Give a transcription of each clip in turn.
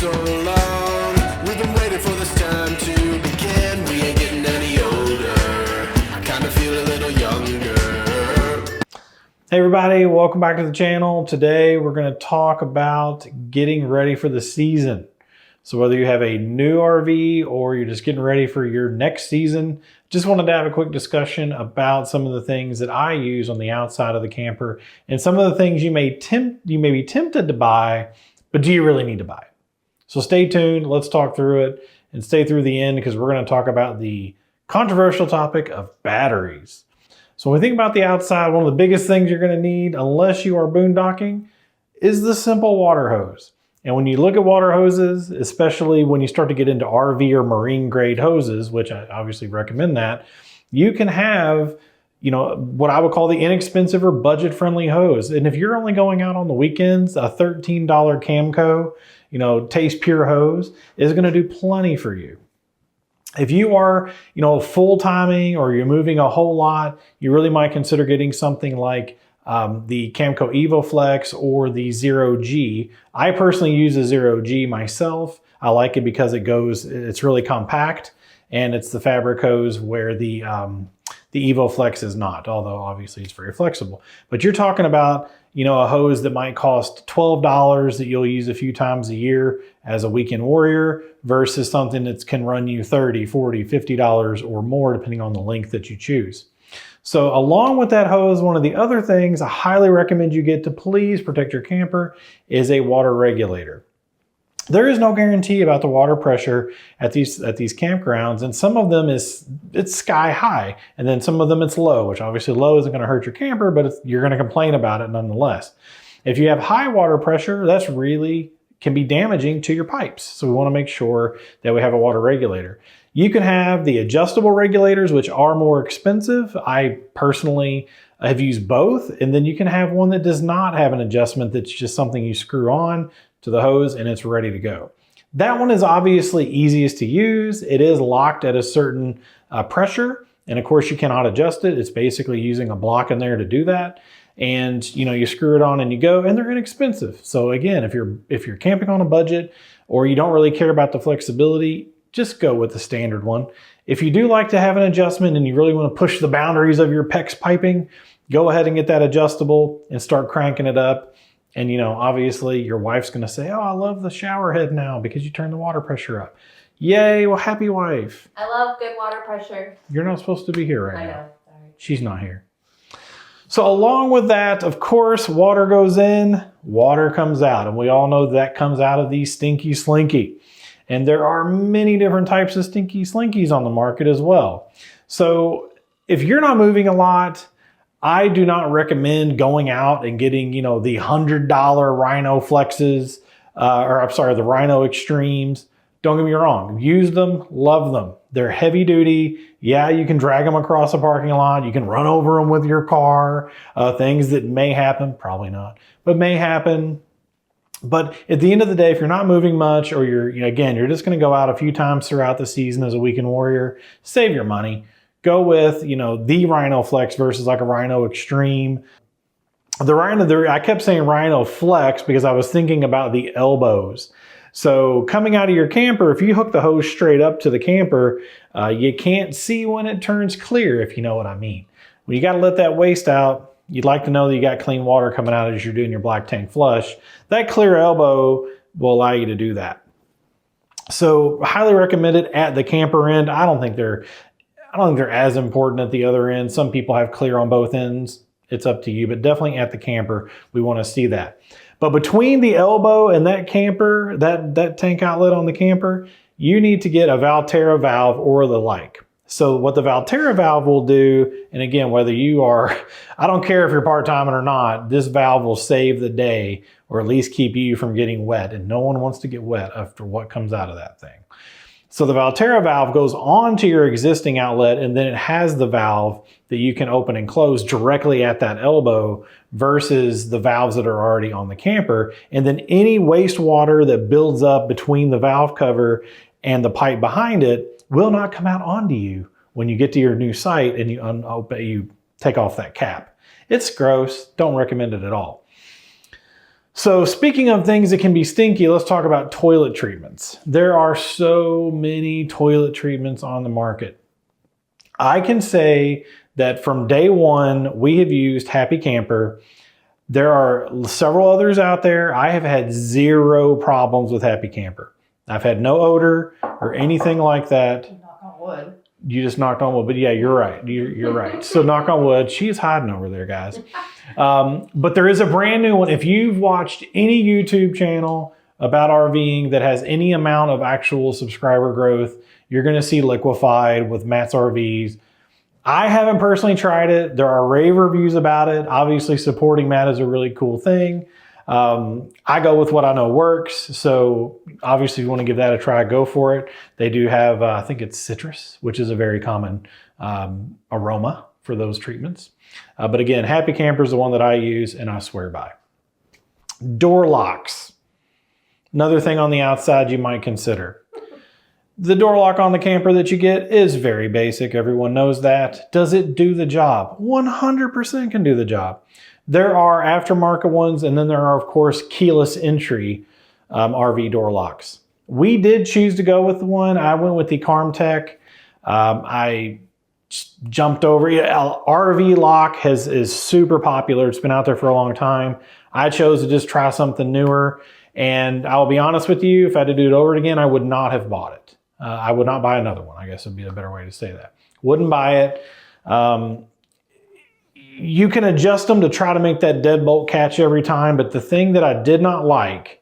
so long. We've been waiting for this time to begin. We ain't getting any older. I kinda feel a little younger. Hey everybody, welcome back to the channel. Today we're going to talk about getting ready for the season. So whether you have a new RV or you're just getting ready for your next season, just wanted to have a quick discussion about some of the things that I use on the outside of the camper and some of the things you may be tempted to buy, but do you really need to buy it? So stay tuned, let's talk through it and stay through the end because we're going to talk about the controversial topic of batteries. So when we think about the outside, one of the biggest things you're going to need, unless you are boondocking, is the simple water hose. And when you look at water hoses, especially when you start to get into RV or marine grade hoses, which I obviously recommend that, you can have, what I would call the inexpensive or budget friendly hose. And if you're only going out on the weekends, a $13 Camco, Taste Pure hose is going to do plenty for you. If you are, full-timing or you're moving a whole lot, you really might consider getting something like the Camco EvoFlex or the Zero G. I personally use the Zero G myself. I like it because it's really compact and it's the fabric hose where the EvoFlex is not, although obviously it's very flexible. But you're talking about, a hose that might cost $12 that you'll use a few times a year as a weekend warrior versus something that can run you $30, $40, $50 or more depending on the length that you choose. So along with that hose, one of the other things I highly recommend you get to please protect your camper is a water regulator. There is no guarantee about the water pressure at these campgrounds, and some of them it's sky high, and then some of them it's low, which obviously low isn't going to hurt your camper, but you're going to complain about it nonetheless. If you have high water pressure, that's really can be damaging to your pipes. So we want to make sure that we have a water regulator. You can have the adjustable regulators, which are more expensive. I personally have used both, and then you can have one that does not have an adjustment that's just something you screw on to the hose and it's ready to go. That one is obviously easiest to use. It is locked at a certain pressure, and of course you cannot adjust it. It's basically using a block in there to do that. And you screw it on and you go, and they're inexpensive. So again, if you're camping on a budget or you don't really care about the flexibility, just go with the standard one. If you do like to have an adjustment and you really want to push the boundaries of your PEX piping, go ahead and get that adjustable and start cranking it up. And obviously your wife's going to say, oh, I love the shower head now because you turned the water pressure up. Yay, well, happy wife. I love good water pressure. You're not supposed to be here right now. I know, sorry. She's not here. So along with that, of course, water goes in, water comes out. And we all know that comes out of the Stinky Slinky. And there are many different types of Stinky Slinkies on the market as well. So if you're not moving a lot, I do not recommend going out and getting, the $100 Rhino Flexes, the Rhino Extremes. Don't get me wrong, use them, love them. They're heavy duty. Yeah, you can drag them across a parking lot. You can run over them with your car. Things that may happen, probably not, but may happen. But at the end of the day, if you're not moving much or you're just going to go out a few times throughout the season as a weekend warrior, save your money. Go with, the Rhino Flex versus like a Rhino Extreme. I kept saying Rhino Flex because I was thinking about the elbows. So coming out of your camper, if you hook the hose straight up to the camper, you can't see when it turns clear, if you know what I mean. When you got to let that waste out, you'd like to know that you got clean water coming out as you're doing your black tank flush. That clear elbow will allow you to do that. So highly recommend it at the camper end. I don't think they're as important at the other end. Some people have clear on both ends. It's up to you, but definitely at the camper, we want to see that. But between the elbow and that camper, that tank outlet on the camper, you need to get a Valterra valve or the like. So what the Valterra valve will do, and again, whether you are, I don't care if you're part-time or not, this valve will save the day or at least keep you from getting wet. And no one wants to get wet after what comes out of that thing. So the Valterra valve goes onto your existing outlet, and then it has the valve that you can open and close directly at that elbow versus the valves that are already on the camper. And then any wastewater that builds up between the valve cover and the pipe behind it will not come out onto you when you get to your new site and you take off that cap. It's gross. Don't recommend it at all. So speaking of things that can be stinky, let's talk about toilet treatments. There are so many toilet treatments on the market. I can say that from day one, we have used Happy Camper. There are several others out there. I have had zero problems with Happy Camper. I've had no odor or anything like that. Knock on wood. You just knocked on wood, but yeah, you're right. You're right. So knock on wood. She's hiding over there, guys. But there is a brand new one. If you've watched any YouTube channel about RVing that has any amount of actual subscriber growth, you're going to see Liquefied with Matt's RVs. I haven't personally tried it. There are rave reviews about it. Obviously, supporting Matt is a really cool thing. I go with what I know works. So obviously, if you want to give that a try, go for it. They do have, I think it's citrus, which is a very common aroma for those treatments. But again, Happy Camper is the one that I use and I swear by. Door locks. Another thing on the outside you might consider. The door lock on the camper that you get is very basic. Everyone knows that. Does it do the job? 100% can do the job. There are aftermarket ones, and then there are, of course, keyless entry RV door locks. We did choose to go with the one. I went with the Carmtech. I jumped over. RV lock is super popular. It's been out there for a long time. I chose to just try something newer. And I'll be honest with you, if I had to do it over again, I would not have bought it. I would not buy another one. I guess would be a better way to say that. Wouldn't buy it. You can adjust them to try to make that deadbolt catch every time. But the thing that I did not like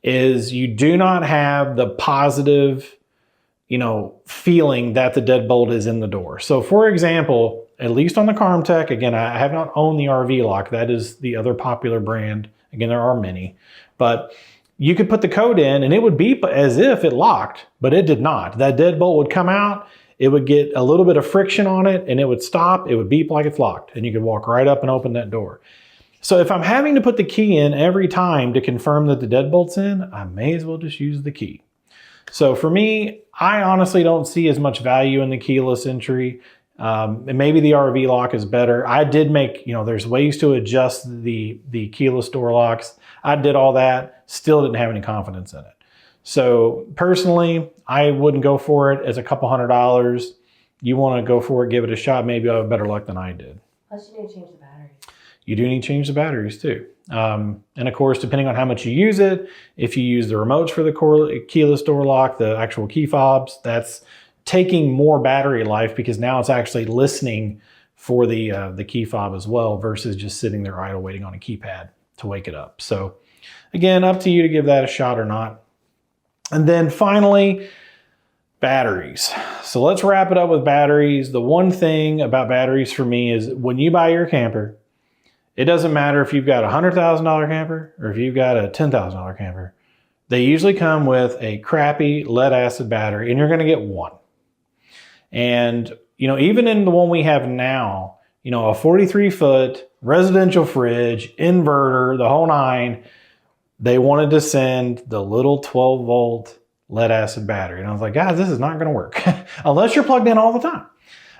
is you do not have the positive, feeling that the deadbolt is in the door. So for example, at least on the Carmtech, again, I have not owned the RV lock. That is the other popular brand. Again, there are many, but you could put the code in and it would beep as if it locked, but it did not. That deadbolt would come out, it would get a little bit of friction on it and it would stop, it would beep like it's locked and you could walk right up and open that door. So if I'm having to put the key in every time to confirm that the deadbolt's in, I may as well just use the key. So for me, I honestly don't see as much value in the keyless entry. And maybe the RV lock is better. I did make, there's ways to adjust the keyless door locks. I did all that, still didn't have any confidence in it. So personally, I wouldn't go for it. It's a couple $100. You want to go for it, give it a shot. Maybe you'll have better luck than I did. Plus you need to change the batteries. You do need to change the batteries too. And of course, depending on how much you use it, if you use the remotes for the keyless door lock, the actual key fobs, that's taking more battery life because now it's actually listening for the key fob as well versus just sitting there idle waiting on a keypad to wake it up. So again, up to you to give that a shot or not. And then finally, batteries. So let's wrap it up with batteries. The one thing about batteries for me is when you buy your camper, it doesn't matter if you've got a $100,000 camper or if you've got a $10,000 camper. They usually come with a crappy lead acid battery and you're going to get one. And, even in the one we have now, a 43-foot residential fridge, inverter, the whole nine, they wanted to send the little 12-volt lead acid battery. And I was like, guys, this is not going to work unless you're plugged in all the time.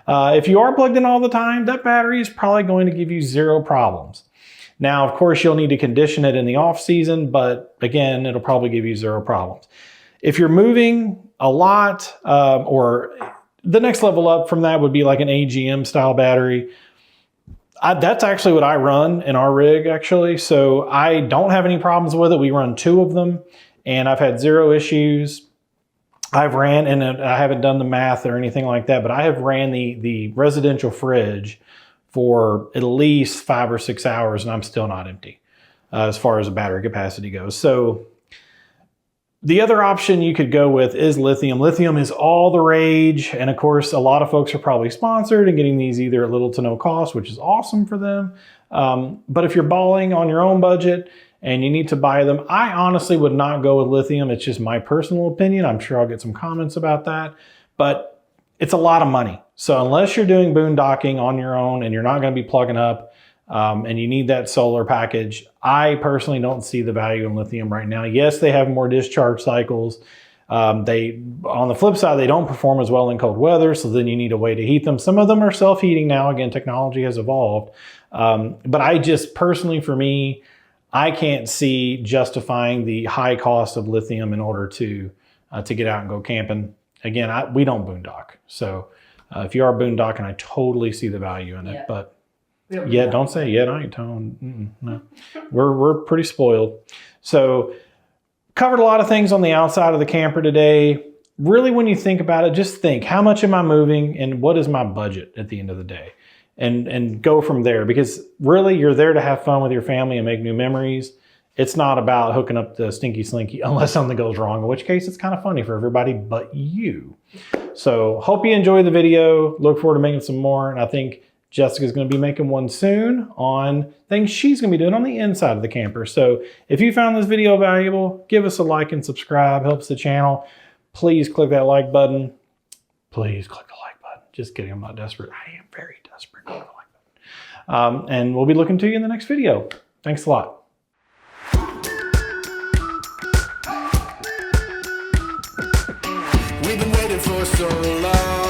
If you are plugged in all the time, that battery is probably going to give you zero problems. Now, of course, you'll need to condition it in the off season, but again, it'll probably give you zero problems. If you're moving a lot, or the next level up from that would be like an AGM style battery. That's actually what I run in our rig, actually. So I don't have any problems with it. We run 2 of them and I've had zero issues. I've ran, and I haven't done the math or anything like that, but I have ran the residential fridge for at least 5 or 6 hours and I'm still not empty as far as the battery capacity goes. So the other option you could go with is lithium. Lithium is all the rage. And of course, a lot of folks are probably sponsored and getting these either at little to no cost, which is awesome for them. But if you're balling on your own budget and you need to buy them, I honestly would not go with lithium. It's just my personal opinion. I'm sure I'll get some comments about that, but it's a lot of money. So unless you're doing boondocking on your own and you're not going to be plugging up, and you need that solar package, I personally don't see the value in lithium right now. Yes, they have more discharge cycles. On the flip side, they don't perform as well in cold weather, so then you need a way to heat them. Some of them are self-heating now. Again, technology has evolved. But I just personally, for me, I can't see justifying the high cost of lithium in order to get out and go camping. Again, we don't boondock. So if you are boondocking, I totally see the value in it. Yeah. But Yeah, don't say yet. I ain't telling. No, we're pretty spoiled. So covered a lot of things on the outside of the camper today. Really, when you think about it, just think, how much am I moving and what is my budget at the end of the day? And go from there, because really you're there to have fun with your family and make new memories. It's not about hooking up the stinky slinky unless something goes wrong, in which case it's kind of funny for everybody but you. So hope you enjoyed the video. Look forward to making some more. And I think Jessica's going to be making one soon on things she's going to be doing on the inside of the camper. So if you found this video valuable, give us a like and subscribe. Helps the channel. Please click that like button. Please click the like button. Just kidding. I'm not desperate. I am very desperate. Click the like button. And we'll be looking to you in the next video. Thanks a lot. We've been waiting for so long.